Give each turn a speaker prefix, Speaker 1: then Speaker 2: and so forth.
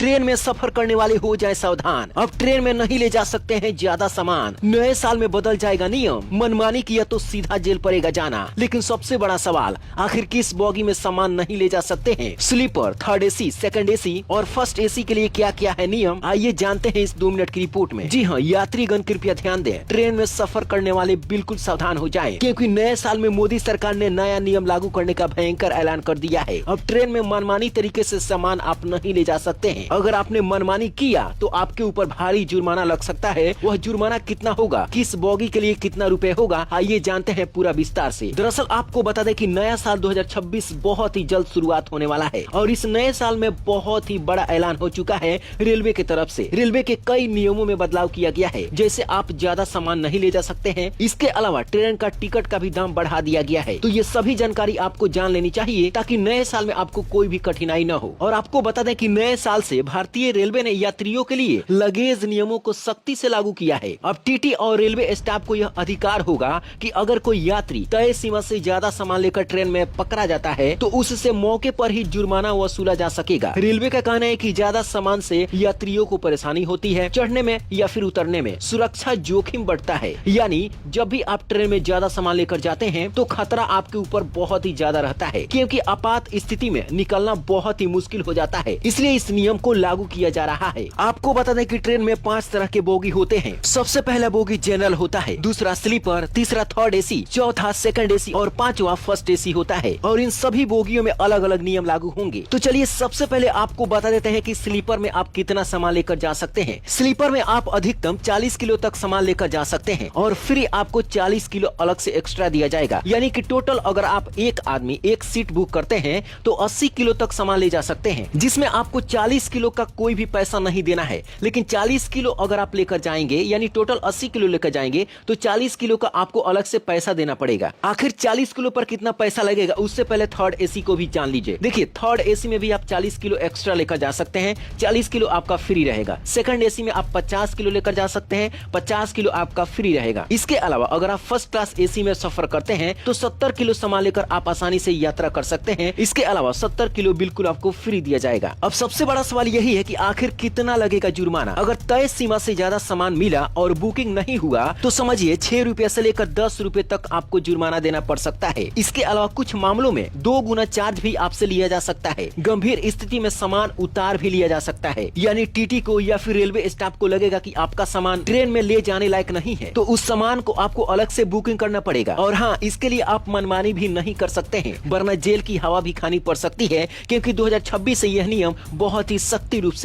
Speaker 1: Train में सफर करने वाले हो जाए सावधान, अब ट्रेन में नहीं ले जा सकते हैं ज्यादा सामान। नए साल में बदल जाएगा नियम, मनमानी किया तो सीधा जेल पड़ेगा जाना। लेकिन सबसे बड़ा सवाल, आखिर किस बोगी में सामान नहीं ले जा सकते हैं? Sleeper, third AC, second AC और फर्स्ट एसी के लिए क्या क्या है नियम, आइए जानते हैं इस 2 मिनट की रिपोर्ट में। जी हाँ यात्रीगण कृपया ध्यान दें, ट्रेन में सफर करने वाले बिल्कुल सावधान हो जाएं, क्योंकि नए साल में मोदी सरकार ने नया नियम लागू करने का भयंकर ऐलान कर दिया है। अब ट्रेन में मनमानी तरीके से सामान आप नहीं ले जा सकते हैं। अगर आपने मनमानी किया तो आपके ऊपर भारी जुर्माना लग सकता है। वह जुर्माना कितना होगा, किस बोगी के लिए कितना रुपए होगा, आइए जानते हैं पूरा विस्तार से। दरअसल आपको बता दें कि नया साल 2026 बहुत ही जल्द शुरुआत होने वाला है और इस नए साल में बहुत ही बड़ा ऐलान हो चुका है रेलवे की तरफ से। रेलवे के कई नियमों में बदलाव किया गया है, जैसे आप ज्यादा सामान नहीं ले जा सकते हैं। इसके अलावा ट्रेन का टिकट का भी दाम बढ़ा दिया गया है। तो ये सभी जानकारी आपको जान लेनी चाहिए ताकि नए साल में आपको कोई भी कठिनाई न हो। और आपको बता दें कि नए साल से भारतीय रेलवे ने यात्रियों के लिए लगेज नियमों को सख्ती से लागू किया है। अब टीटी और रेलवे स्टाफ को यह अधिकार होगा कि अगर कोई यात्री तय सीमा से ज्यादा सामान लेकर ट्रेन में पकड़ा जाता है तो उससे मौके पर ही जुर्माना वसूला जा सकेगा। रेलवे का कहना है कि ज्यादा सामान से यात्रियों को परेशानी होती है, चढ़ने में या फिर उतरने में सुरक्षा जोखिम बढ़ता है। यानी जब भी आप ट्रेन में ज्यादा सामान लेकर जाते हैं तो खतरा आपके ऊपर बहुत ही ज्यादा रहता है, क्योंकि आपात स्थिति में निकलना बहुत ही मुश्किल हो जाता है। इसलिए इस नियम को लागू किया जा रहा है। आपको बता दें कि ट्रेन में 5 तरह के बोगी होते हैं। सबसे पहला बोगी जनरल होता है, दूसरा स्लीपर, तीसरा थर्ड एसी, चौथा सेकंड एसी और 5वां फर्स्ट एसी होता है। और इन सभी बोगियों में अलग अलग नियम लागू होंगे। तो चलिए सबसे पहले आपको बता देते हैं कि स्लीपर में आप कितना सामान लेकर जा सकते हैं। स्लीपर में आप अधिकतम 40 किलो तक सामान लेकर जा सकते हैं और फिर आपको 40 किलो अलग से एक्स्ट्रा दिया जाएगा। यानी कि टोटल अगर आप एक आदमी एक सीट बुक करते हैं तो 80 किलो तक सामान ले जा सकते हैं, जिसमें आपको 40 किलो का कोई भी पैसा नहीं देना है। लेकिन 40 किलो अगर आप लेकर जाएंगे यानी टोटल 80 किलो लेकर जाएंगे तो 40 किलो का आपको अलग से पैसा देना पड़ेगा। आखिर 40 किलो पर कितना पैसा लगेगा उससे पहले थर्ड एसी को भी जान लीजिए। देखिए थर्ड एसी में भी आप 40 किलो एक्स्ट्रा लेकर जा सकते हैं, 40 किलो आपका फ्री रहेगा। सेकंड एसी में आप 50 किलो लेकर जा सकते हैं, 50 किलो आपका फ्री रहेगा। इसके अलावा अगर आप फर्स्ट क्लास एसी में सफर करते हैं तो 70 किलो सामान लेकर आप आसानी से यात्रा कर सकते हैं। इसके अलावा 70 किलो बिल्कुल आपको फ्री दिया जाएगा। अब सबसे बड़ा सवाल यही है कि आखिर कितना लगेगा जुर्माना। अगर तय सीमा से ज्यादा सामान मिला और बुकिंग नहीं हुआ तो समझिए 6 रुपए से लेकर 10 रुपए तक आपको जुर्माना देना पड़ सकता है। इसके अलावा कुछ मामलों में 2 गुना चार्ज भी आपसे लिया जा सकता है। गंभीर स्थिति में सामान उतार भी लिया जा सकता है, यानी टीटी को या फिर रेलवे स्टाफ को लगेगा कि आपका सामान ट्रेन में ले जाने लायक नहीं है तो उस सामान को आपको अलग से बुकिंग करना पड़ेगा। और हाँ, इसके लिए आप मनमानी भी नहीं कर सकते हैं, वरना जेल की हवा भी खानी पड़ सकती है, क्योंकि 2026 से यह नियम बहुत ही सख्ती रूप से